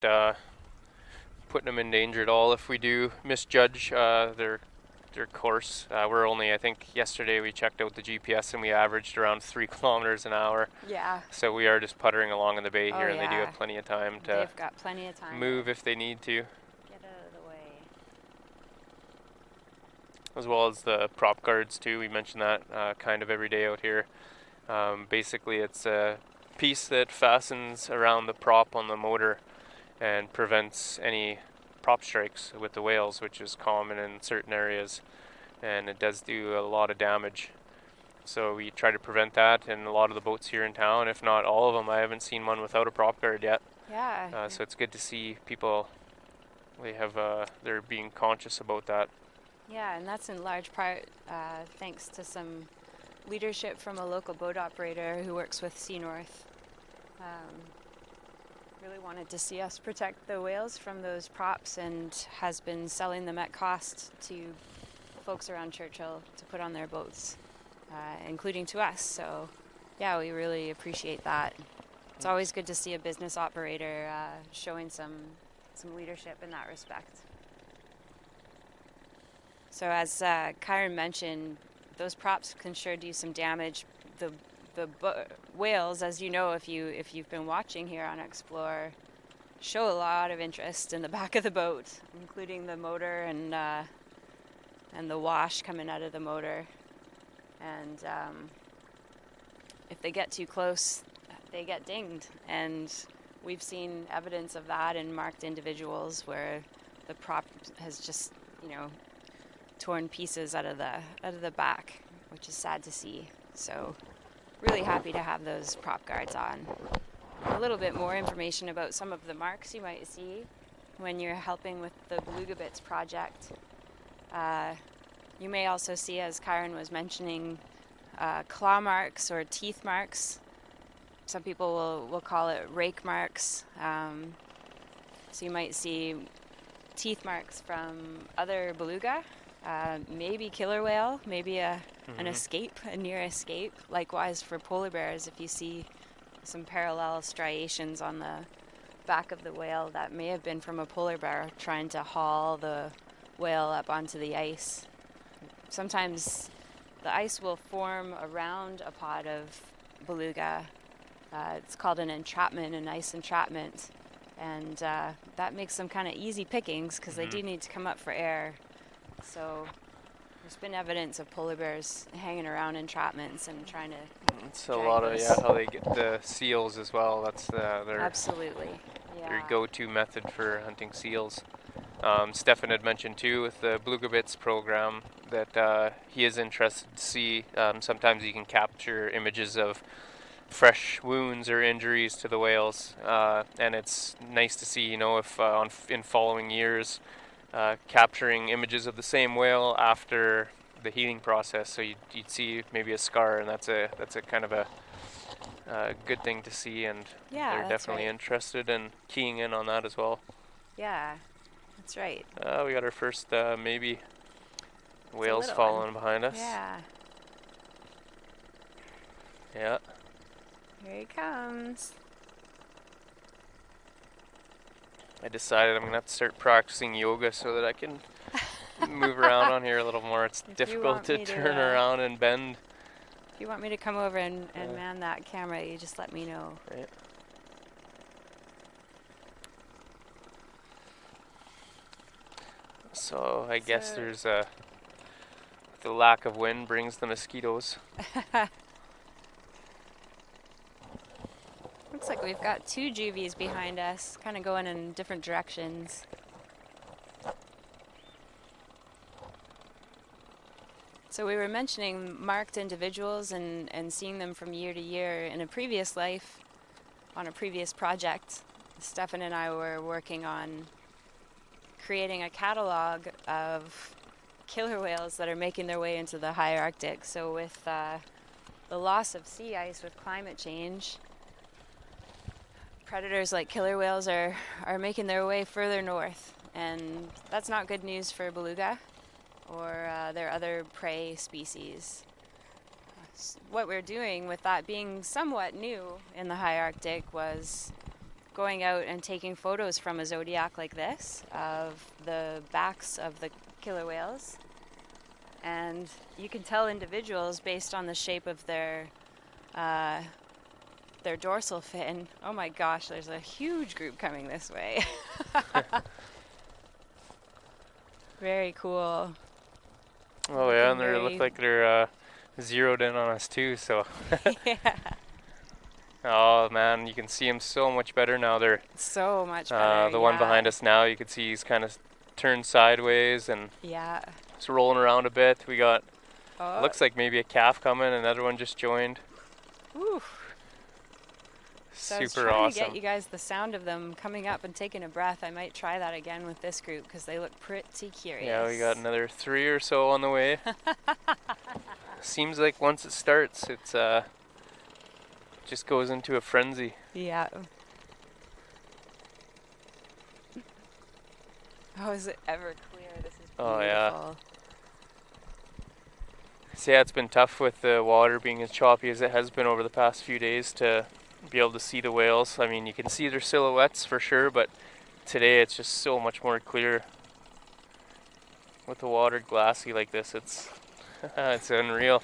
putting them in danger at all if we do misjudge their course. We're only, I think, yesterday we checked out the GPS and we averaged around 3 kilometers an hour. Yeah. So we are just puttering along in the bay Oh here, and they do yeah. have plenty of time to They've got plenty of time move to if they need to, get out of the way. as well as the prop guards too. We mention that kind of every day out here. Basically, it's a piece that fastens around the prop on the motor and prevents any prop strikes with the whales, which is common in certain areas, and it does do a lot of damage. So we try to prevent that in a lot of the boats here in town, if not all of them. I haven't seen one without a prop guard yet. Yeah. So it's good to see people, they're being conscious about that. Yeah, and that's in large part thanks to some leadership from a local boat operator who works with Sea North. Really wanted to see us protect the whales from those props and has been selling them at cost to folks around Churchill to put on their boats, including to us. So, yeah, we really appreciate that. It's always good to see a business operator showing some leadership in that respect. So as Kyron mentioned, those props can sure do some damage. The whales, as you know, if you've been watching here on Explore, show a lot of interest in the back of the boat, including the motor and the wash coming out of the motor. And if they get too close, they get dinged. And we've seen evidence of that in marked individuals where the prop has just, torn pieces out of the back, which is sad to see. So really happy to have those prop guards on. A little bit more information about some of the marks you might see when you're helping with the Beluga Bits project. You may also see, as Kyron was mentioning, claw marks or teeth marks. Some people will call it rake marks. So you might see teeth marks from other beluga, maybe killer whale, maybe an escape, a near escape. Likewise for polar bears, if you see some parallel striations on the back of the whale, that may have been from a polar bear trying to haul the whale up onto the ice. Sometimes the ice will form around a pod of beluga. It's called an entrapment, an ice entrapment. And that makes them kind of easy pickings because they do need to come up for air. So there's been evidence of polar bears hanging around entrapments and trying to. It's a lot of how they get the seals as well. That's their Absolutely. Yeah. their go-to method for hunting seals. Stefan had mentioned too with the Beluga Bits program that he is interested to see. Sometimes you can capture images of fresh wounds or injuries to the whales, and it's nice to see, if in following years, capturing images of the same whale after the healing process. So you'd see maybe a scar, and that's a kind of a good thing to see, and Yeah, they're definitely right. interested in keying in on that as well. Yeah, that's right. We got our first maybe whales following behind us. Yeah. Yeah. Here he comes. I decided I'm going to have to start practicing yoga so that I can move around on here a little more. It's difficult to turn around and bend. If you want me to come over and man that camera, you just let me know. Right. So I guess there's the lack of wind brings the mosquitoes. Looks like we've got two juvies behind us, kind of going in different directions. So we were mentioning marked individuals and seeing them from year to year. In a previous life, on a previous project, Stefan and I were working on creating a catalog of killer whales that are making their way into the high Arctic. So with the loss of sea ice with climate change, predators like killer whales are making their way further north, and that's not good news for beluga or their other prey species. What we're doing with that being somewhat new in the high Arctic was going out and taking photos from a zodiac like this of the backs of the killer whales. And you can tell individuals based on the shape of their dorsal fin. Oh my gosh, there's a huge group coming this way. Very cool. Oh yeah, and they look like they're zeroed in on us too, so. Yeah. Oh man, you can see them so much better now. They're so much better. The one behind us now, you can see he's kind of turned sideways and yeah, it's rolling around a bit. We got, oh. looks like maybe a calf coming, another one just joined. Ooh. So Super I was trying awesome. to get you guys the sound of them coming up and taking a breath. I might try that again with this group because they look pretty curious. Yeah, we got another 3 or so on the way. Seems like once it starts, it's just goes into a frenzy. Yeah. Oh, is it ever clear? This is beautiful. Oh yeah. So yeah, it's been tough with the water being as choppy as it has been over the past few days to be able to see the whales. I mean, you can see their silhouettes for sure, but today it's just so much more clear. With the water glassy like this, it's it's unreal.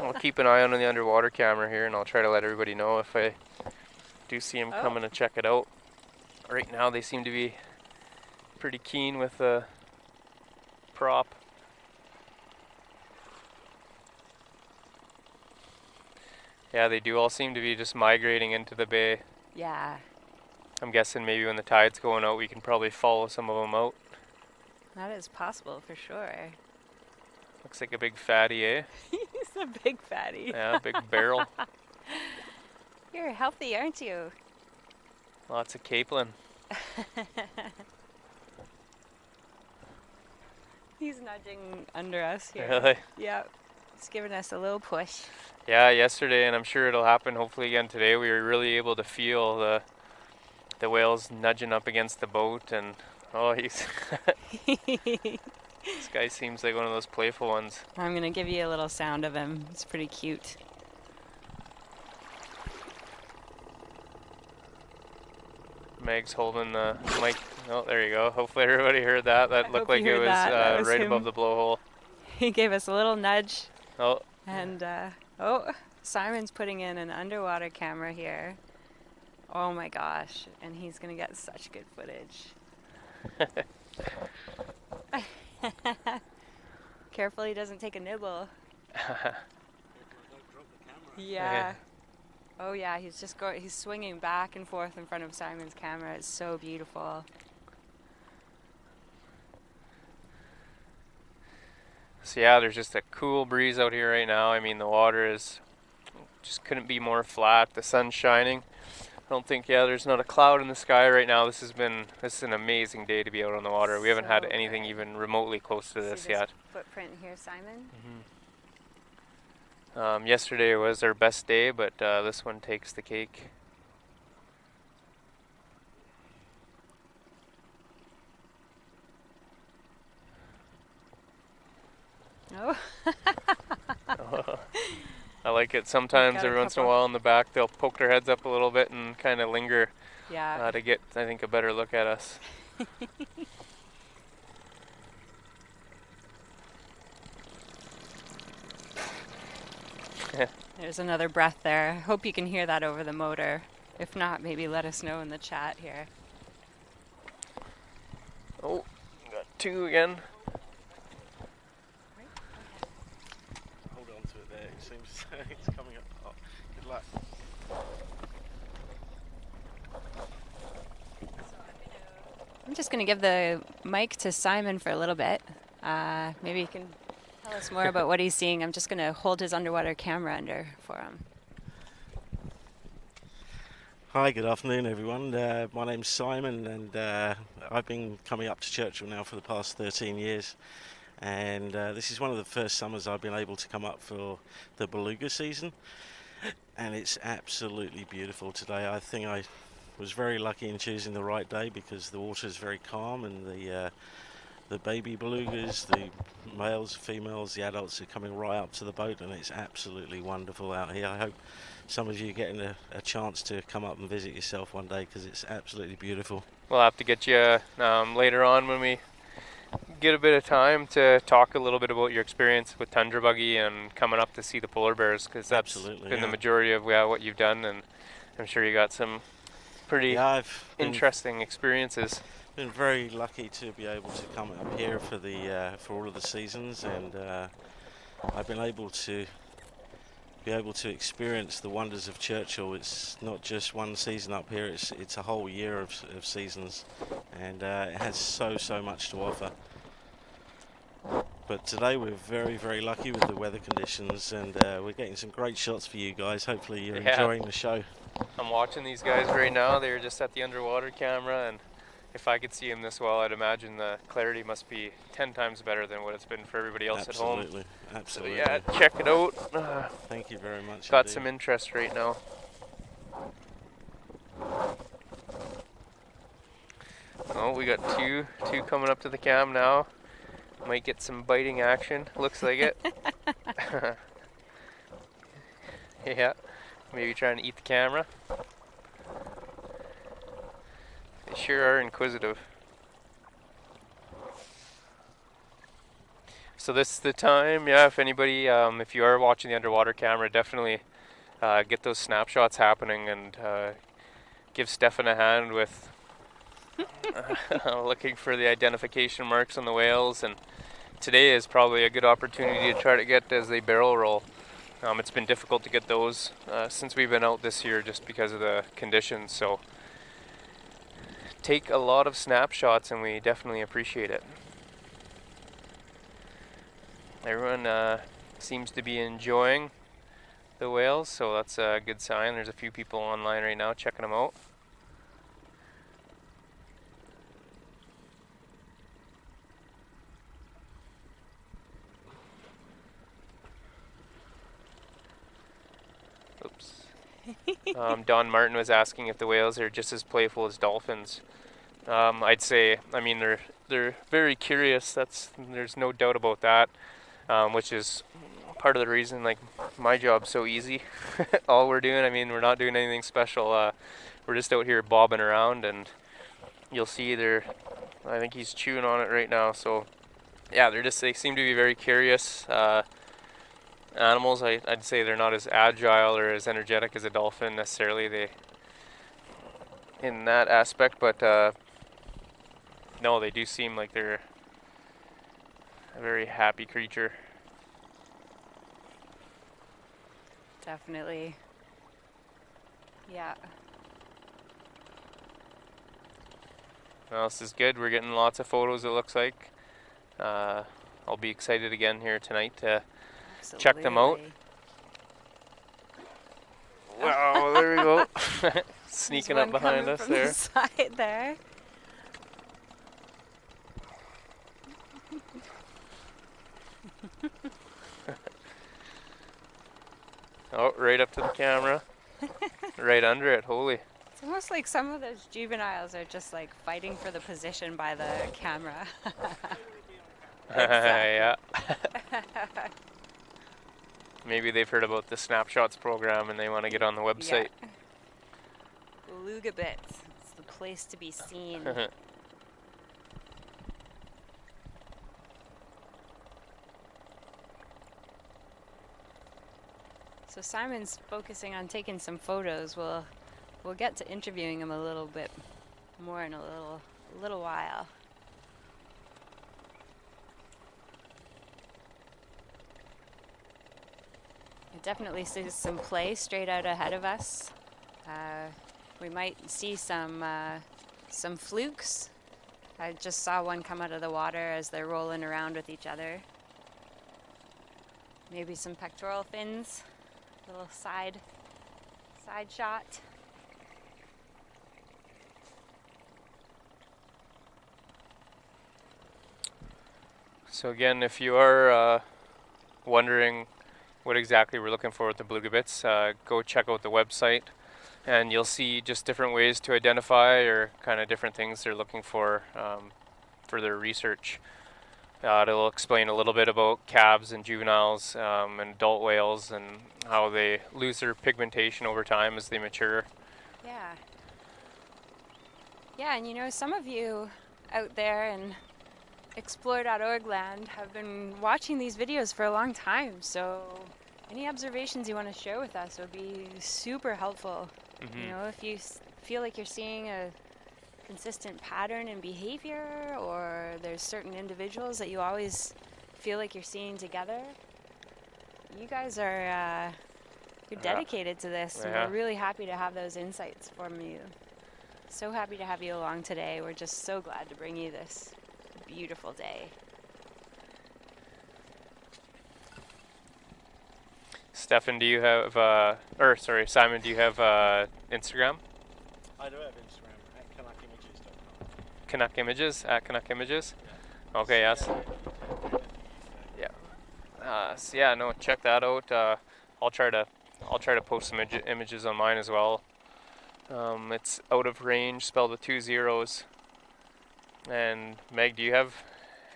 I'll keep an eye on the underwater camera here, and I'll try to let everybody know if I do see them coming to check it out. Right now, they seem to be pretty keen with the prop. Yeah, they do all seem to be just migrating into the bay. Yeah. I'm guessing maybe when the tide's going out, we can probably follow some of them out. That is possible for sure. Looks like a big fatty, eh? He's a big fatty. Yeah, big barrel. You're healthy, aren't you? Lots of capelin. He's nudging under us here. Really? Yeah. He's giving us a little push. Yeah, yesterday, and I'm sure it'll happen hopefully again today, we were really able to feel the whales nudging up against the boat, and oh, he's this guy seems like one of those playful ones. I'm gonna give you a little sound of him. It's pretty cute. Meg's holding the mic. Oh, there you go. Hopefully everybody heard that. That looked like it was, right him. above the blowhole. He gave us a little nudge. Oh. And Simon's putting in an underwater camera here. Oh my gosh, and he's gonna get such good footage. Careful he doesn't take a nibble. Yeah. Oh yeah, he's swinging back and forth in front of Simon's camera. It's so beautiful. So yeah, there's just a cool breeze out here right now. I mean, the water is just couldn't be more flat. The sun's shining. I don't think, there's not a cloud in the sky right now. This is an amazing day to be out on the water. We haven't had anything even remotely close to this yet. Footprint here, Simon. Mm-hmm. Yesterday was our best day, but this one takes the cake. Oh. I like it. Sometimes every once in a while in the back they'll poke their heads up a little bit and kind of linger to get, I think, a better look at us. There's another breath there. I hope you can hear that over the motor. If not, maybe let us know in the chat here. Oh, got two again. Hold on to it there. It seems it's coming up. Oh, good luck. I'm just going to give the mic to Simon for a little bit. Maybe he can tell us more about what he's seeing. I'm just going to hold his underwater camera under for him. Hi, good afternoon, everyone. My name's Simon, and I've been coming up to Churchill now for the past 13 years. And this is one of the first summers I've been able to come up for the beluga season. And it's absolutely beautiful today. I think I was very lucky in choosing the right day because the water is very calm and the the baby belugas, the males, females, the adults are coming right up to the boat, and it's absolutely wonderful out here. I hope some of you are getting a chance to come up and visit yourself one day, because it's absolutely beautiful. We'll have to get you later on when we get a bit of time to talk a little bit about your experience with Tundra Buggy and coming up to see the polar bears, because that's been the majority of what you've done, and I'm sure you got some pretty interesting experiences. Been very lucky to be able to come up here for all of the seasons, and I've been able to experience the wonders of Churchill. It's not just one season up here, it's a whole year of seasons, and it has so much to offer. But today we're very, very lucky with the weather conditions, and we're getting some great shots for you guys. Hopefully you're enjoying the show. I'm watching these guys right now. They're just at the underwater camera, and if I could see them this well, I'd imagine the clarity must be 10 times better than what it's been for everybody else at home. Absolutely. So yeah, check it out. Thank you very much. Got some interest right now. Oh, we got two coming up to the cam now. Might get some biting action. Looks like it. Yeah, maybe trying to eat the camera. They sure are inquisitive. So this is the time, if anybody, if you are watching the underwater camera, definitely get those snapshots happening, and give Stefan a hand with looking for the identification marks on the whales. And today is probably a good opportunity to try to get as they barrel roll. It's been difficult to get those since we've been out this year, just because of the conditions. So take a lot of snapshots, and we definitely appreciate it. Everyone seems to be enjoying the whales, so that's a good sign. There's a few people online right now checking them out. Oops. Don Martin was asking if the whales are just as playful as dolphins. I'd say, they're very curious. There's no doubt about that, which is part of the reason my job's so easy. All we're doing, we're not doing anything special. We're just out here bobbing around, and you'll see I think he's chewing on it right now. So yeah, they seem to be very curious animals. I'd say they're not as agile or as energetic as a dolphin necessarily, in that aspect, but no, they do seem like they're a very happy creature. Definitely. Yeah. Well, this is good. We're getting lots of photos, it looks like. I'll be excited again here tonight to check them out. Wow, there we go. Sneaking up behind us there. The side there. Oh, right up to the camera. Right under it, holy. It's almost like some of those juveniles are just fighting for the position by the camera. Yeah. Maybe they've heard about the Snapshots program and they want to get on the website. Yeah. Beluga bits. It's the place to be seen. So Simon's focusing on taking some photos. We'll get to interviewing him a little bit more in a little while. I definitely see some play straight out ahead of us. We might see some flukes. I just saw one come out of the water as they're rolling around with each other. Maybe some pectoral fins. Little side shot. So again, if you are wondering what exactly we're looking for with the beluga bits, go check out the website, and you'll see just different ways to identify or kind of different things they're looking for their research. It'll explain a little bit about calves and juveniles and adult whales and how they lose their pigmentation over time as they mature. Yeah. Yeah, and you know, some of you out there in explore.org land have been watching these videos for a long time, so any observations you want to share with us would be super helpful. You know, if you feel like you're seeing a consistent pattern in behavior, or there's certain individuals that you always feel like you're seeing together, you guys are you're dedicated to this, and we're really happy to have those insights from you. So happy to have you along today. We're just so glad to bring you this beautiful day. Stefan, do you have, Simon, do you have Instagram? I do have Instagram at canuckimages.com. Canuck Images, at Canuck Images? Yeah. Okay, yes. Yeah. No, check that out. I'll try to post some images on mine as well. It's Out of Range, spelled with 2 zeros. And Meg, do you have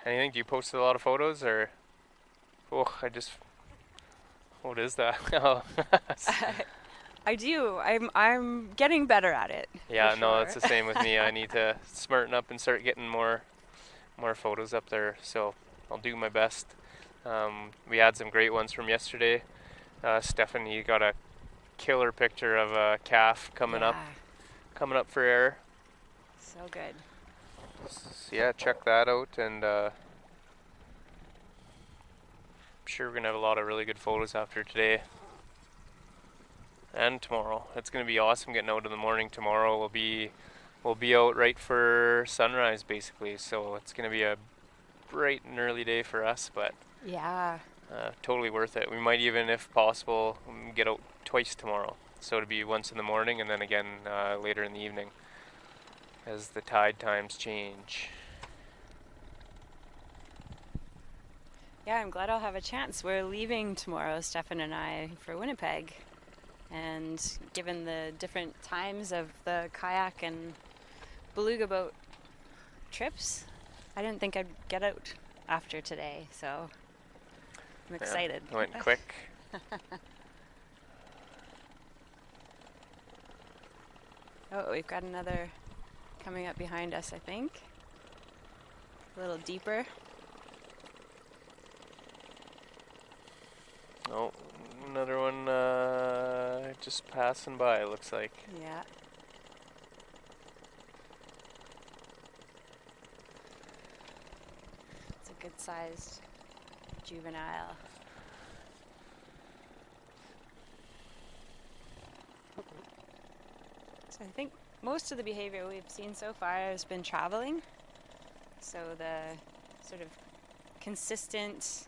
anything? Do you post a lot of photos, or? Oh, what is that? Oh. I do. I'm getting better at it. Yeah, for no, sure. that's the same with me. I need to smarten up and start getting more photos up there. So I'll do my best. We had some great ones from yesterday. Stefan, you got a killer picture of a calf coming up for air. So good. So yeah, check that out, and I'm sure we're gonna have a lot of really good photos after today and tomorrow. It's gonna be awesome getting out in the morning tomorrow. We'll be out right for sunrise basically, so it's gonna be a bright and early day for us, but Yeah. totally worth it. We might even, if possible, get out twice tomorrow. So it'll be once in the morning and then again later in the evening as the tide times change. Yeah, I'm glad I'll have a chance. We're leaving tomorrow, Stefan and I, for Winnipeg. And given the different times of the kayak and beluga boat trips, I didn't think I'd get out after today, so I'm excited. It went quick. Oh, we've got another coming up behind us, I think. A little deeper. Oh, another one just passing by, it looks like. Yeah. It's a good sized juvenile. So I think most of the behavior we've seen so far has been traveling. So the sort of consistent,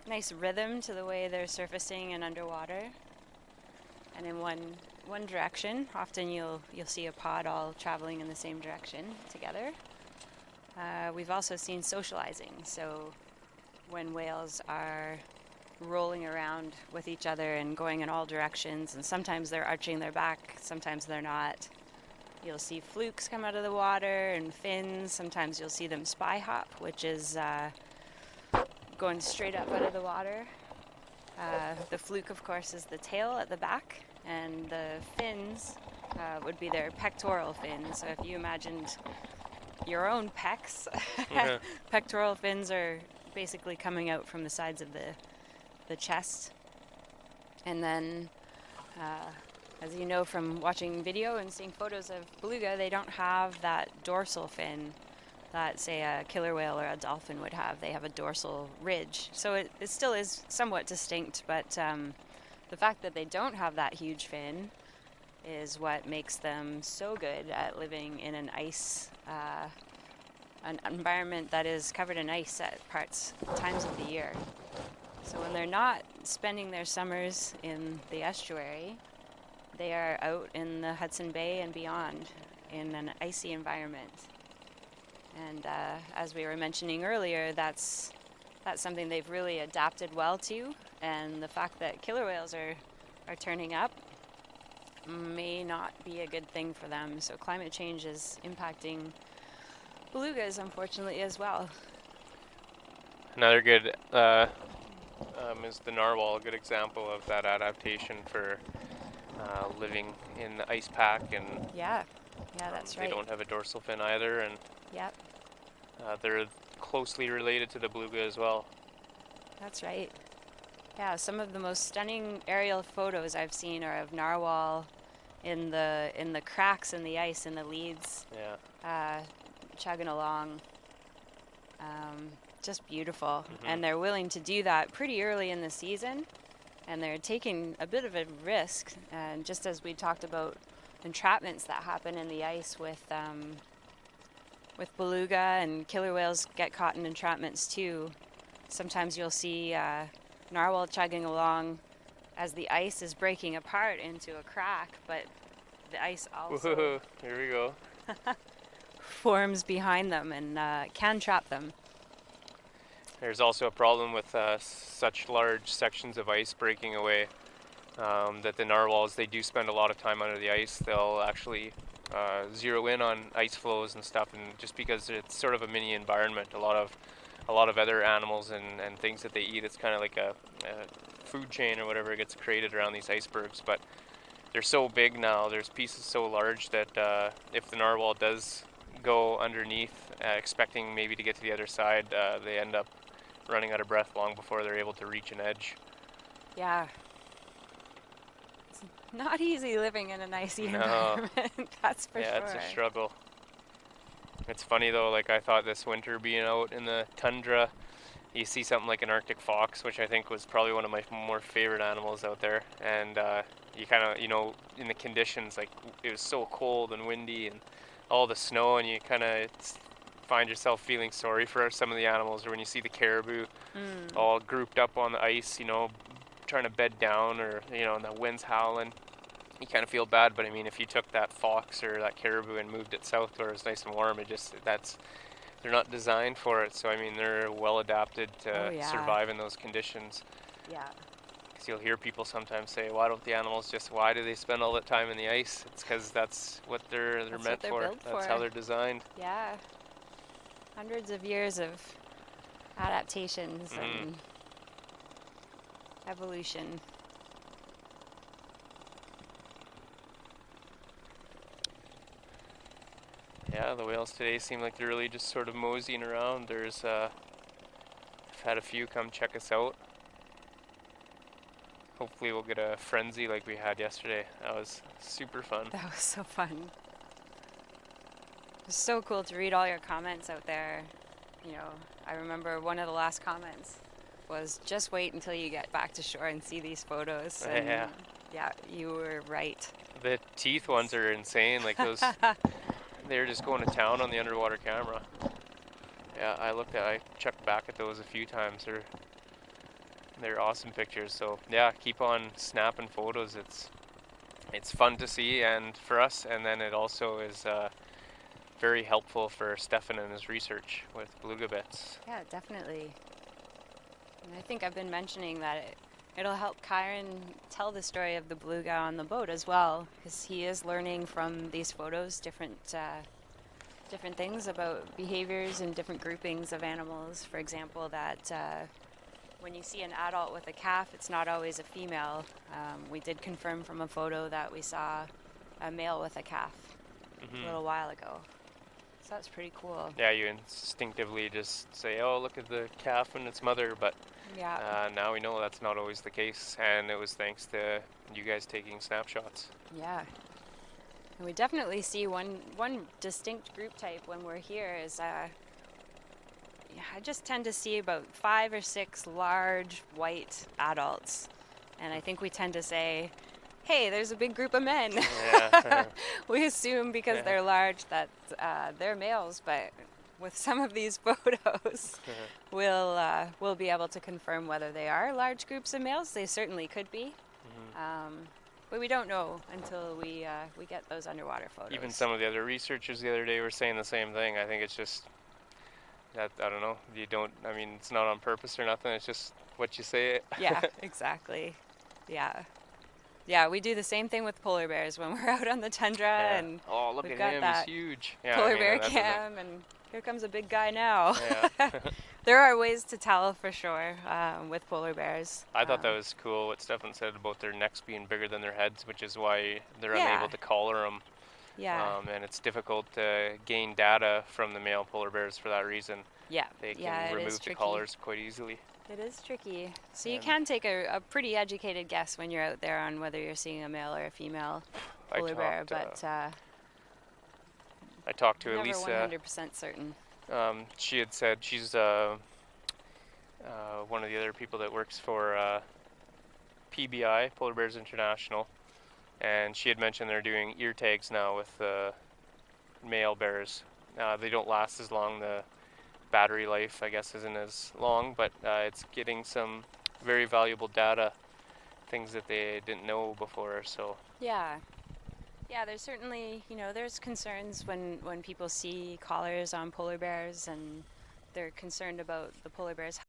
nice rhythm to the way they're surfacing and underwater, and in one direction. Often you'll see a pod all traveling in the same direction together. We've also seen socializing. So when whales are rolling around with each other and going in all directions, and sometimes they're arching their back, sometimes they're not. You'll see flukes come out of the water and fins. Sometimes you'll see them spy hop, which is going straight up out of the water. The fluke, of course, is the tail at the back, and the fins would be their pectoral fins. So if you imagined your own pecs, pectoral fins are basically coming out from the sides of the chest. And then, as you know from watching video and seeing photos of beluga, they don't have that dorsal fin that, say, a killer whale or a dolphin would have. They have a dorsal ridge. So it still is somewhat distinct, but the fact that they don't have that huge fin is what makes them so good at living in an environment that is covered in ice at times of the year. So when they're not spending their summers in the estuary, they are out in the Hudson Bay and beyond in an icy environment. And as we were mentioning earlier, that's something they've really adapted well to. And the fact that killer whales are turning up may not be a good thing for them. So climate change is impacting belugas, unfortunately, as well. Another good is the narwhal, a good example of that adaptation for living in the ice pack, and Yeah, that's right. they don't have a dorsal fin either, and Yep, they're closely related to the beluga as well. that's right. Yeah, some of the most stunning aerial photos I've seen are of narwhal in the cracks in the ice in the leads, Yeah. chugging along. Just beautiful. And they're willing to do that pretty early in the season, and they're taking a bit of a risk. And just as we talked about entrapments that happen in the ice with beluga, and killer whales get caught in entrapments too. Sometimes you'll see narwhal chugging along as the ice is breaking apart into a crack, but the ice also Woohoo, here we go. forms behind them and can trap them. There's also a problem with such large sections of ice breaking away that the narwhals, they do spend a lot of time under the ice. They'll actually zero in on ice flows and stuff, and just because it's sort of a mini environment, a lot of other animals and things that they eat, it's kind of like a food chain or whatever gets created around these icebergs. But they're so big now, there's pieces so large that if the narwhal does go underneath expecting maybe to get to the other side, they end up running out of breath long before they're able to reach an edge. Yeah. It's not easy living in an icy No. environment, that's for sure. Yeah, it's a struggle. It's funny though, like I thought this winter being out in the tundra, you see something like an Arctic fox, which I think was probably one of my more favorite animals out there, and you kind of, in the conditions, like it was so cold and windy and all the snow, and you kind of find yourself feeling sorry for some of the animals, or when you see the caribou all grouped up on the ice, trying to bed down, or and the wind's howling, you kind of feel bad. But I mean, if you took that fox or that caribou and moved it south where it's nice and warm, they're not designed for it. So I mean, they're well adapted to survive in those conditions. Yeah. Because you'll hear people sometimes say, why do they spend all that time in the ice? It's because that's what they're meant for. That's how they're designed. Yeah. Hundreds of years of adaptations and evolution. Yeah, the whales today seem like they're really just sort of moseying around. I've had a few come check us out. Hopefully we'll get a frenzy like we had yesterday. That was super fun. That was so fun. It was so cool to read all your comments out there. I remember one of the last comments was, just wait until you get back to shore and see these photos. And yeah, you were right. The teeth ones are insane. Like those, they're just going to town on the underwater camera. Yeah, I checked back at those a few times. They're awesome pictures. So yeah, keep on snapping photos. It's fun to see, and for us, and then it also is very helpful for Stefan and his research with beluga bits. Yeah, definitely. And I think I've been mentioning that it'll help Kyron tell the story of the beluga on the boat as well, because he is learning from these photos different things about behaviors and different groupings of animals. For example, that when you see an adult with a calf, it's not always a female. We did confirm from a photo that we saw a male with a calf a little while ago. So that's pretty cool. Yeah, you instinctively just say, oh, look at the calf and its mother, but now we know that's not always the case, and it was thanks to you guys taking snapshots. Yeah. And we definitely see one distinct group type when we're here is I just tend to see about 5 or 6 large white adults, and I think we tend to say, hey, there's a big group of men. Yeah. We assume because they're large that they're males, but with some of these photos, we'll be able to confirm whether they are large groups of males. They certainly could be, but we don't know until we get those underwater photos. Even some of the other researchers the other day were saying the same thing. I think it's just that, I don't know, it's not on purpose or nothing. It's just what you say. Yeah, exactly. Yeah, we do the same thing with polar bears when we're out on the tundra, and oh, look we've at got him, that he's huge. polar bear cam, and Here comes a big guy now. Yeah. There are ways to tell for sure with polar bears. I thought that was cool what Stefan said about their necks being bigger than their heads, which is why they're Yeah. unable to collar them. Yeah. And it's difficult to gain data from the male polar bears for that reason. Yeah. They can Yeah, it is remove the tricky. collars quite easily. It is tricky. So you And can take a pretty educated guess when you're out there on whether you're seeing a male or a female polar bear, but I talked to never Elisa. 100% certain. She had said she's one of the other people that works for PBI, Polar Bears International, and she had mentioned they're doing ear tags now with male bears. They don't last as long. The battery life, I guess, isn't as long, but it's getting some very valuable data, things that they didn't know before. So Yeah. Yeah, there's certainly, there's concerns when people see collars on polar bears and they're concerned about the polar bears